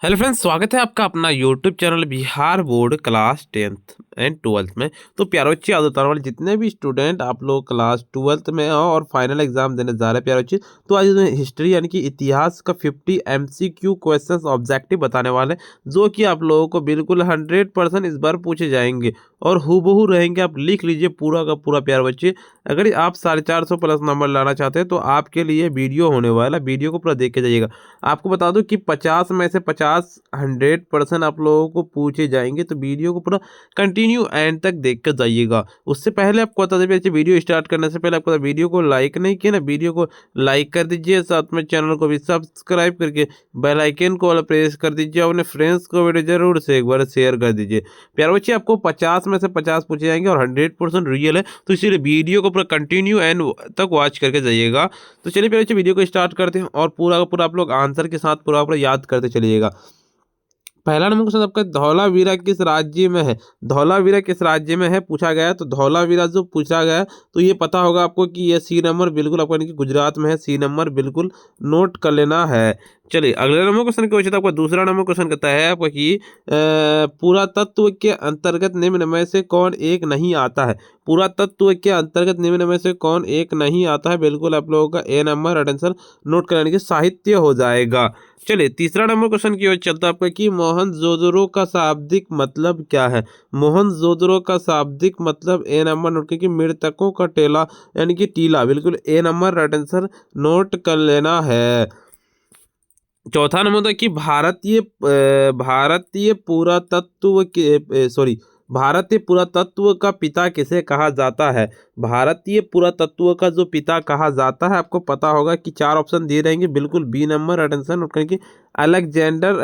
Hello friends, स्वागत है आपका अपना YouTube channel Bihar board class 10th and 12th में। तो प्यारे बच्चे, याद बताने वाले जितने भी स्टूडेंट आप लोग क्लास 12th में हो और फाइनल एग्जाम देने जा रहे हैं प्यारे बच्चे, तो आज इसमें हिस्ट्री यानी कि इतिहास का 50 MCQ क्वेश्चंस ऑब्जेक्टिव बताने वाले, जो कि आप लोगों को बिल्कुल 100% इस बार पूछे जाएंगे और हूबहू रहेंगे। आप लिख लीजिए पूरा का पूरा प्यारे बच्चे। अगर आप 450 प्लस नंबर लाना चाहते हैं तो आपके लिए वीडियो होने वाला, वीडियो को पूरा देख के जाइएगा। आपको बता दूं कि 50 में से 50 100% आप लोगों को पूछे जाएंगे, तो वीडियो को पूरा कंटिन्यू एंड तक देख कर जाइएगा। उससे पहले आपको बता दें, अच्छा वीडियो स्टार्ट करने से पहले आपको वीडियो को लाइक नहीं किया ना, वीडियो को लाइक कर दीजिए, साथ में चैनल को भी सब्सक्राइब करके बेल आइकन को प्रेस कर दीजिए। अपने फ्रेंड्स को वीडियो जरूर से एक बार शेयर कर दीजिए। प्यारे बच्चे, आपको 50 में से 50 पूछे जाएंगे और 100% रियल है, तो इसीलिए वीडियो को पूरा कंटिन्यू एंड तक वॉच करके जाइएगा। तो चलिए प्यारे बच्चे, वीडियो को स्टार्ट करते हैं और पूरा का पूरा आप लोग आंसर के साथ पूरा पूरा याद करते चलिएगा। पहला नंबर क्वेश्चन आपका, धौलावीरा किस राज्य में है? धौलावीरा किस राज्य में है पूछा गया है। तो धौलावीरा जो पूछा गया है, तो ये पता होगा आपको कि ये सी नंबर बिल्कुल आपका यानी कि गुजरात में है। सी नंबर बिल्कुल नोट कर लेना है। चलिए अगले नंबर क्वेश्चन के वजह आपका दूसरा नंबर क्वेश्चन कहता है आपका कि पुरातत्व के अंतर्गत निम्न में से कौन एक नहीं आता है? पुरातत्व के अंतर्गत निम्न में से कौन एक नहीं आता है? बिल्कुल आप लोगों का ए नंबर आंसर नोट कराने के साहित्य हो जाएगा। चलिए तीसरा नंबर क्वेश्चन की ओर चलता है आपका कि मोहनजोदड़ो का शाब्दिक मतलब क्या है? मोहनजोदड़ो का शाब्दिक मतलब ए नंबर नोट करके मृतकों का टेला यानी कि टीला, बिल्कुल ए नंबर आंसर नोट कर लेना है। चौथा नंबर था कि भारतीय पुरातत्व के भारतीय पुरातत्व का पिता किसे कहा जाता है? भारतीय पुरातत्व का जो पिता कहा जाता है, आपको पता होगा कि 4 ऑप्शन दिए रहेंगे, बिल्कुल बी नंबर आंसर नोट करेंगे। Alexander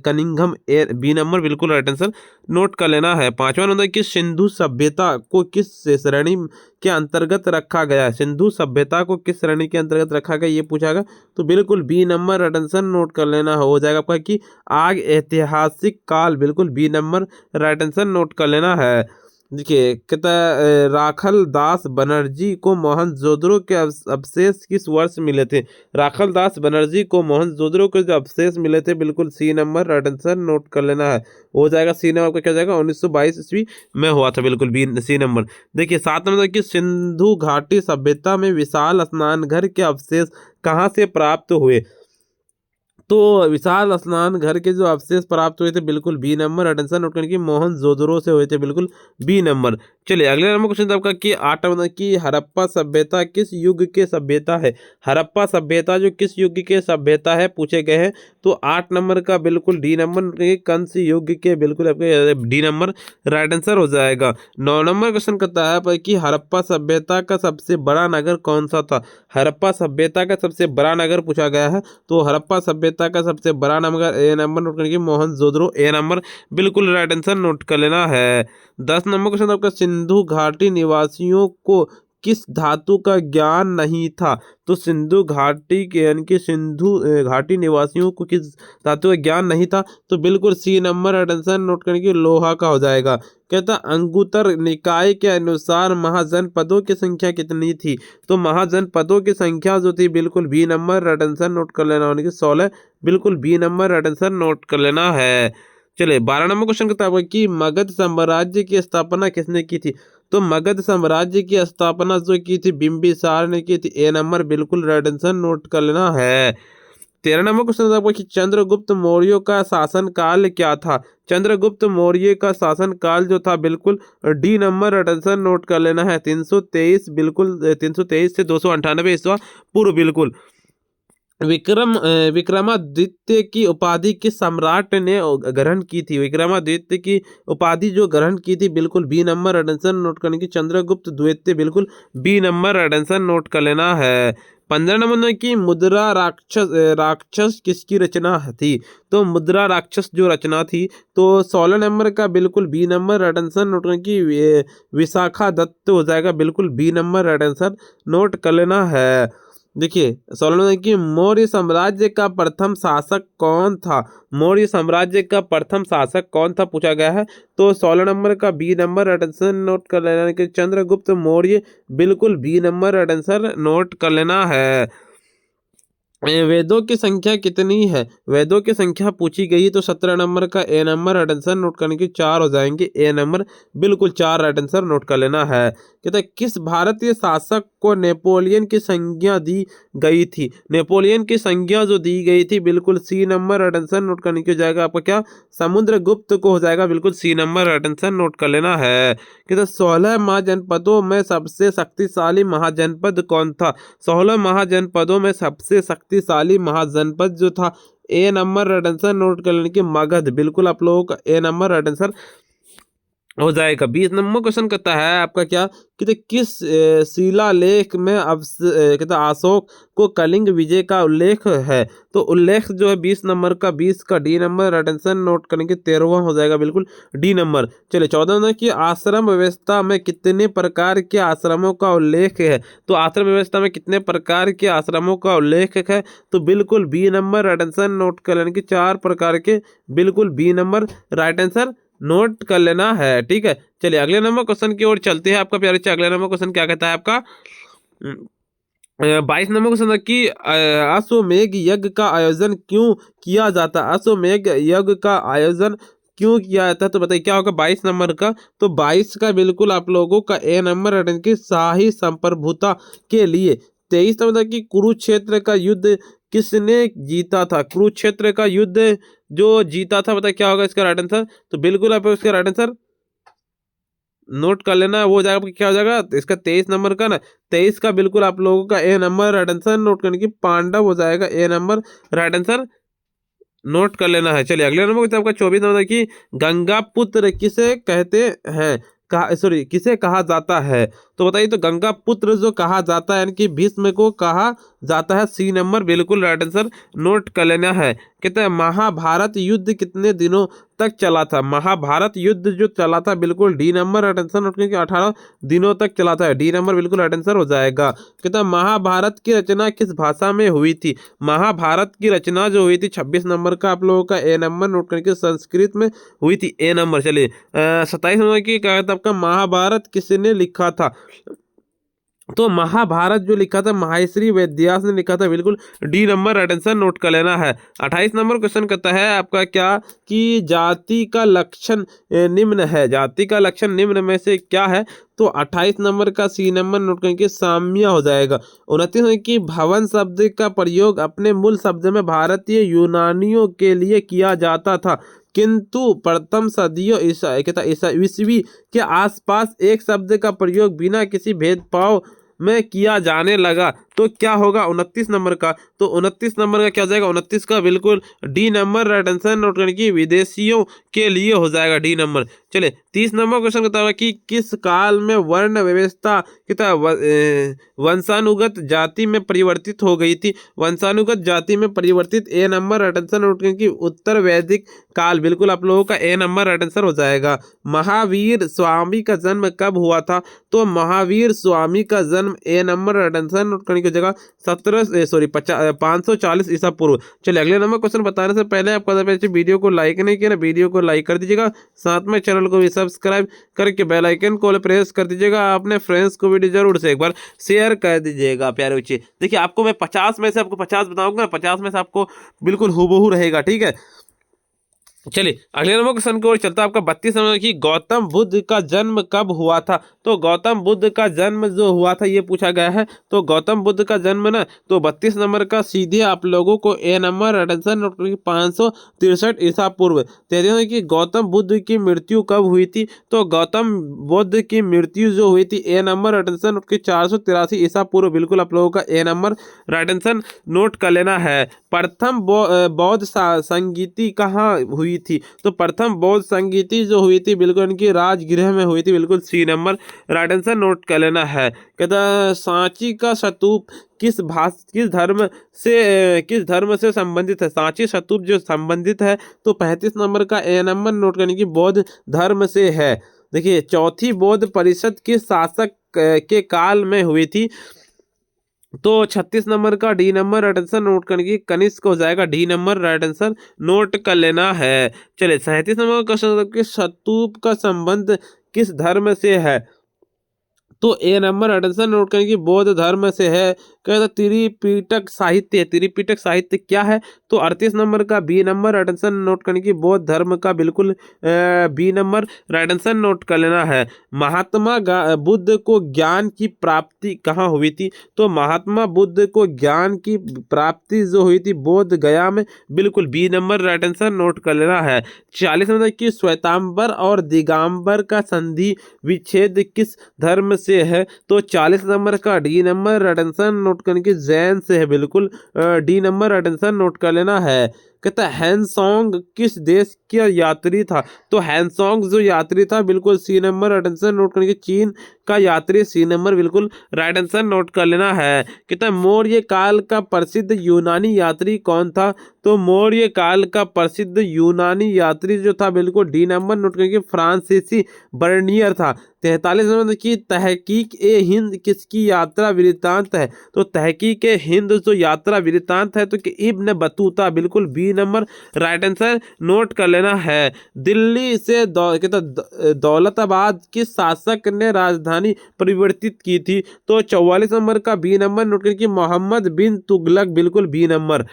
Cunningham, A B number बिल्कुल आंसर नोट कर लेना है। पांचवा नंबर कि सिंधु सभ्यता को किस श्रेणी के अंतर्गत रखा गया है? सिंधु सभ्यता को किस श्रेणी के अंतर्गत रखा गया, ये पूछा गया, तो बिल्कुल बी नंबर आंसर नोट कर लेना हो जाएगा आपका कि आग ऐतिहासिक काल, बिल्कुल B number right answer note कर लेना है। देखिए कहता है राखल दास बनर्जी को मोहनजोदड़ो के अवशेष किस वर्ष मिले थे? राखल दास बनर्जी को मोहनजोदड़ो के जो अवशेष मिले थे, बिल्कुल C number right answer note कर लेना है हो जाएगा। सी नंबर का क्या जाएगा? 1922 ईस्वी में हुआ था, बिल्कुल बी सी नंबर। देखिए 7 नंबर कि सिंधु घाटी सभ्यता में विशाल स्नान घर के अवशेष कहाँ से प्राप्त हुए? तो विशाल स्नान घर के जो अवशेष प्राप्त हुए थे, बिल्कुल बी नंबर आंसर नोट करके मोहनजोदड़ो से हुए थे, बिल्कुल बी नंबर। चलिए अगले नंबर क्वेश्चन आपका कि 8 नंबर की हड़प्पा सभ्यता किस युग के सभ्यता है? हड़प्पा सभ्यता जो किस युग के सभ्यता है पूछे गए हैं, तो 8 नंबर का बिल्कुल डी नंबर नोट करके कंस युग के, बिल्कुल आपके डी नंबर राइट आंसर हो जाएगा। 9 नंबर क्वेश्चन कहता है पर कि हड़प्पा सभ्यता का सबसे बड़ा नगर कौन सा था? हड़प्पा सभ्यता का सबसे बड़ा नगर पूछा गया है, तो हड़प्पा सभ्यता का सबसे बड़ा नंबर ए नंबर नोट करके मोहनजोदड़ो, ए नंबर बिल्कुल राइट आंसर नोट कर लेना है। 10 नंबर क्वेश्चन आपका सिंधु घाटी निवासियों को किस धातु का ज्ञान नहीं था? तो सिंधु घाटी के यानी कि सिंधु घाटी निवासियों को किस धातु का ज्ञान नहीं था, तो बिल्कुल सी नंबर आंसर नोट करने की लोहा का हो जाएगा। कहता अंगुत्तर निकाय के अनुसार महाजनपदों की संख्या कितनी थी? तो महाजनपदों की संख्या जो थी, बिल्कुल बी नंबर आंसर नोट कर लेना, उनकी 16, बिल्कुल बी नंबर आंसर नोट कर लेना है। चलिए 12 नंबर क्वेश्चन कहता है कि मगध साम्राज्य की स्थापना किसने की थी? तो मगध साम्राज्य की स्थापना जो की थी, बिंबिसार ने की थी, ए नंबर बिल्कुल राइट आंसर नोट कर लेना है। 13 नंबर क्वेश्चन आपको कि चंद्रगुप्त मौर्य का शासन काल क्या था? चंद्रगुप्त मौर्य का शासन काल जो था, बिल्कुल डी नंबर आंसर नोट कर लेना है। 323, बिल्कुल 323 से 298 ईस्वा पूर्व, बिल्कुल। विक्रमादित्य की उपाधि किस सम्राट ने ग्रहण की थी? विक्रमादित्य की उपाधि जो ग्रहण की थी, बिल्कुल बी नंबर आंसर नोट करने की चंद्रगुप्त द्वितीय, बिल्कुल बी नंबर आंसर नोट कर लेना है। 15 नंबर में कि मुद्रा राक्षस किसकी रचना थी? तो मुद्रा राक्षस जो रचना थी, तो 16 नंबर का बिल्कुल बी नंबर आंसर नोट करने की विशाखा दत्त हो जाएगा, बिल्कुल बी नंबर आंसर नोट कर लेना है। देखिए 16 नंबर कि मौर्य साम्राज्य का प्रथम शासक कौन था? मौर्य साम्राज्य का प्रथम शासक कौन था पूछा गया है, तो 16 नंबर का बी नंबर आंसर नोट कर लेना कि चंद्रगुप्त मौर्य, बिल्कुल बी नंबर आंसर नोट कर लेना है। वेदों की संख्या कितनी है? वेदों की संख्या पूछी गई तो 17 नंबर का ए नंबर राइट आंसर नोट करने की 4 हो जाएंगे। ए नंबर बिल्कुल 4 राइट आंसर नोट कर लेना है। कहते हैं किस भारतीय शासक को नेपोलियन की संज्ञा दी गई थी? नेपोलियन की संज्ञा जो दी गई थी बिल्कुल C number right answer note करने की हो जाएगा आपका क्या? समुद्रगुप्त को हो जाएगा बिल्कुल C number right answer note कर लेना है। कहते 16 महाजनपदों में सबसे शक्तिशाली महाजनपद कौन था? 16 महाजनपदों में सबसे शक्तिशाली महाजनपद जो था ए नंबर राइट आंसर नोट कर लेने की मगध, बिल्कुल आप लोगों का ए नंबर राइट आंसर हो जाएगा। 20 नंबर क्वेश्चन कहता है आपका क्या? कहते किस शिलालेख में अब कहता अशोक को कलिंग विजय का उल्लेख है? तो उल्लेख जो है 20 नंबर का, 20 का D number right answer note करेंगे 13वां हो जाएगा बिल्कुल डी नंबर। चलिए 14 नंबर की आश्रम व्यवस्था में कितने प्रकार के आश्रमों का उल्लेख है? तो आश्रम व्यवस्था में कितने प्रकार के आश्रमों का उल्लेख है? तो बिल्कुल B number right answer note कर लेने की 4 प्रकार के, बिल्कुल B number right answer note कर लेना है। ठीक है, चलिए अगले नंबर क्वेश्चन की ओर चलते हैं आपका प्यारे बच्चे। अगले नंबर क्वेश्चन क्या कहता है आपका? 22 नंबर क्वेश्चन है कि अश्वमेध यज्ञ का आयोजन क्यों किया जाता है? अश्वमेध यज्ञ का आयोजन क्यों किया जाता है? तो बताइए क्या होगा 22 नंबर का? तो 22 का बिल्कुल आप लोगों का ए नंबर रिटर्न की शाही संप्रभुता के लिए। 23 नंबर की कुरुक्षेत्र का युद्ध किसने जीता था? कुरुक्षेत्र का युद्ध जो जीता था, बताइए क्या होगा इसका राइट आंसर? तो बिल्कुल आप इसका राइट आंसर नोट कर लेना, वो हो जाएगा आपका क्या हो जाएगा इसका 23 नंबर का ना, 23 का बिल्कुल आप लोगों का ए नंबर राइट आंसर नोट करने की पांडव हो जाएगा। ए नंबर राइट आंसर नोट कर लेना है। चलिए अगले नंबर आपका 24 नंबर की गंगा पुत्र किसे कहते हैं? किसे कहा जाता है? तो बताइए तो गंगा पुत्र जो कहा जाता है यानी कि भीष्म को कहा जाता है। सी नंबर बिल्कुल राइट आंसर नोट कर लेना है। कहते हैं महाभारत युद्ध कितने दिनों तक चला था? महाभारत युद्ध जो चला था बिल्कुल D number right answer note करके 18 दिनों तक चला था। डी नंबर बिल्कुल राइट आंसर हो जाएगा। कहते हैं महाभारत की रचना किस भाषा में हुई थी? महाभारत की रचना जो हुई थी 26 नंबर का आप लोगों का ए नंबर नोट करके संस्कृत में हुई थी। ए नंबर। चलिए 27 नंबर की क्या था आपका? महाभारत किसने लिखा था? तो महाभारत जो लिखा था महर्षि वेदव्यास ने लिखा था। बिल्कुल D number right answer note कर लेना है। 28 नंबर क्वेश्चन कहता है आपका क्या कि जाति का लक्षण निम्न है। जाति का लक्षण निम्न में से क्या है? तो 28 नंबर का सी नंबर नोट करके साम्य हो जाएगा। 29 की भवन शब्द का प्रयोग अपने मूल शब्द में भारतीय यूनानियों के लिए किया जाता था, किंतु प्रथम सदियों ईस्वी के आसपास एक शब्द का प्रयोग बिना किसी भेदभाव में किया जाने लगा। तो क्या होगा 29 नंबर का? तो 29 नंबर का क्या हो जाएगा? 29 का बिल्कुल D number right answer note करने की विदेशियों के लिए हो जाएगा डी नंबर। चलिए 30 नंबर क्वेश्चन कहता है कि किस काल में वर्ण व्यवस्था कितना वंशानुगत जाति में परिवर्तित हो गई थी? वंशानुगत जाति में परिवर्तित ए नंबर राइट आंसर नोट करने की उत्तर वैदिक काल, बिल्कुल आप लोगों का ए नंबर राइट आंसर हो जाएगा। महावीर स्वामी का जन्म कब हुआ था? तो महावीर स्वामी का जन्म ए नंबर राइट आंसर नोट करने की जगह 540 ईसा पूर्व। चलिए अगले नंबर क्वेश्चन बताने से पहले आपको वीडियो को लाइक नहीं किया ना, वीडियो को लाइक कर दीजिएगा, साथ में चैनल को भी सब्सक्राइब करके बेल आइकन को प्रेस कर दीजिएगा। अपने फ्रेंड्स को वीडियो जरूर से एक बार शेयर कर दीजिएगा प्यारे बच्चे। देखिए आपको मैं 50 में से आपको 50 बताऊंगा, 50 में से आपको बिल्कुल हूबहू रहेगा। ठीक है, चलिए अगले नंबर क्वेश्चन की ओर चलता है आपका 32 नंबर की गौतम बुद्ध का जन्म कब हुआ था? तो गौतम बुद्ध का जन्म जो हुआ था ये पूछा गया है। तो गौतम बुद्ध का जन्म ना, तो 32 नंबर का सीधे आप लोगों को ए नंबर आंसर 563 ईसा पूर्व। 33 नंबर की गौतम बुद्ध की मृत्यु कब हुई थी? तो गौतम बुद्ध की मृत्यु जो हुई थी ए नंबर आंसर 483 ईसा पूर्व, बिल्कुल आप लोगों का ए नंबर राइट आंसर नोट कर लेना है। प्रथम बौद्ध संगीति कहाँ हुई थी? तो प्रथम बौद्ध संगीति जो हुई थी बिल्कुल इनकी राजगृह में हुई थी, बिल्कुल C number right answer note कर लेना है। कहता सांची का स्तूप किस धर्म से संबंधित है? सांची स्तूप जो संबंधित है तो 35 नंबर का ए नंबर नोट करने की बौद्ध धर्म से है। देखिए चौथी बौद्ध परिषद किस शासक के काल में हुई थी? तो 36 नंबर का D number right answer note करने की कनिष्क हो जाएगा। D number right answer note कर लेना है। चलिए 37 नंबर का क्वेश्चन कि स्तूप का संबंध किस धर्म से है? तो ए नंबर राइट आंसर नोट करने की बौद्ध धर्म से है। कहता त्रिपिटक साहित्य। त्रिपिटक साहित्य क्या है? तो 38 नंबर का B number right answer note करने की, बौद्ध धर्म का बिल्कुल B number right answer note कर लेना है। महात्मा बुद्ध को ज्ञान की प्राप्ति कहाँ हुई थी? तो महात्मा बुद्ध को ज्ञान की प्राप्ति जो हुई थी बोध गया में, बिल्कुल B number right answer note कर लेना है। 40 नंबर की श्वेतांबर और दिगंबर का संधि विच्छेद किस धर्म से है? तो 40 नंबर का D number right answer note करने की, जैन से है, बिल्कुल D number right answer note कर लेना है। कहता है हैंसोंग किस देश का यात्री था? तो हैंसोंग जो यात्री था बिल्कुल C number right answer note करने की, चीन का यात्री, सी नंबर बिल्कुल राइट आंसर नोट कर लेना है। कहता है मौर्य काल का प्रसिद्ध यूनानी यात्री कौन था? तो मौर्य काल का प्रसिद्ध यूनानी यात्री जो था बिल्कुल डी नंबर नोट करके, फ्रांसीसी बर्नियर था। 43 नंबर की तहकीक ए हिंद किसकी यात्रा वृत्तांत है? तो तहकीक ए हिंद जो यात्रा वृत्तांत है तो कि इब्न बतूता, बिल्कुल B number right answer note कर लेना है। दिल्ली से दौलताबाद किस शासक ने राजधानी परिवर्तित की थी? तो 44 नंबर का बी नंबर नोट करके, मोहम्मद बिन तुगलक, बिल्कुल बी नंबर।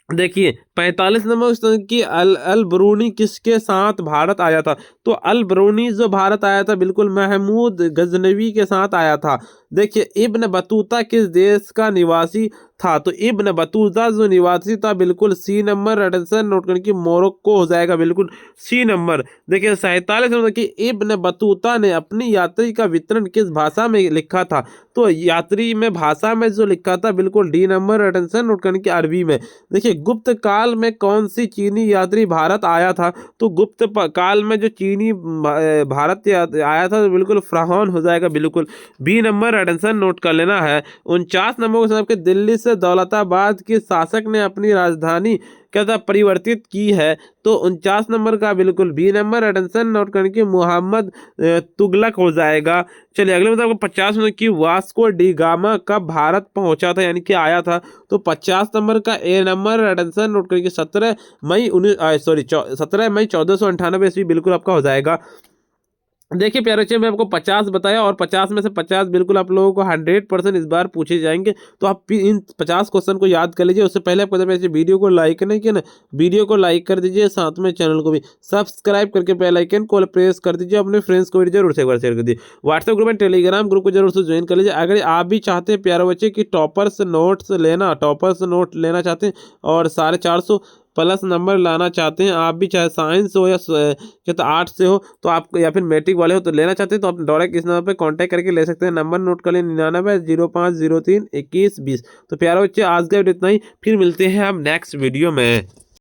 देखिए 45 नंबर की अल बरूनी किसके साथ भारत आया था? तो अल बरूनी जो भारत आया था बिल्कुल महमूद गजनवी के साथ आया था। देखिए इब्न बतूता किस देश का निवासी था? तो इब्न बतूता जो निवासी था बिल्कुल C number right answer note करने की, मोरक्को हो जाएगा, बिल्कुल सी नंबर। देखिए 47 नंबर की इब्न बतूता ने अपनी यात्री का वितरण किस भाषा में लिखा था? तो यात्री में भाषा में जो लिखा था बिल्कुल D number right answer note करने की, अरबी में। देखिए गुप्त काल में कौन सी चीनी यात्री भारत आया था? तो गुप्त काल में जो चीनी भारत आया था बिल्कुल फ्राहन हो जाएगा, बिल्कुल B number right answer note कर लेना है। 49 नंबर के दिल्ली से दौलताबाद के शासक ने अपनी राजधानी क्या था परिवर्तित की है? तो 49 नंबर का बिल्कुल B number right answer note करने की, मोहम्मद तुगलक हो जाएगा। चलिए अगले मतलब आपको 50 नंबर की वास्को डी गामा कब भारत पहुंचा था यानी कि आया था? तो 50 नंबर का ए नंबर राइट आंसर नोट करके, 17 मई 1498 ईस्वी, बिल्कुल आपका हो जाएगा। देखिए प्यारे बच्चे मैं आपको 50 बताया और 50 में से 50 बिल्कुल आप लोगों को 100% इस बार पूछे जाएंगे, तो आप इन 50 क्वेश्चन को याद कर लीजिए। उससे पहले आपको जब ऐसे वीडियो को लाइक नहीं किया ना, वीडियो को लाइक कर दीजिए, साथ में चैनल को भी सब्सक्राइब करके बेल आइकन को प्रेस कर दीजिए। अपने फ्रेंड्स को भी जरूर से एक बार शेयर कर दीजिए। व्हाट्सएप ग्रुप में टेलीग्राम ग्रुप को जरूर से ज्वाइन कर लीजिए। अगर आप भी चाहते हैं प्यारे बच्चे की टॉपर्स नोट लेना चाहते हैं और 450 प्लस नंबर लाना चाहते हैं, आप भी चाहे साइंस हो या कहते आर्ट्स से हो तो आप, या फिर मैट्रिक वाले हो तो लेना चाहते हैं, तो आप डायरेक्ट इस नंबर पे कांटेक्ट करके ले सकते हैं। नंबर नोट कर लें 9905032120। तो प्यारे बच्चे आज का वीडियो इतना ही, फिर मिलते हैं हम नेक्स्ट वीडियो में।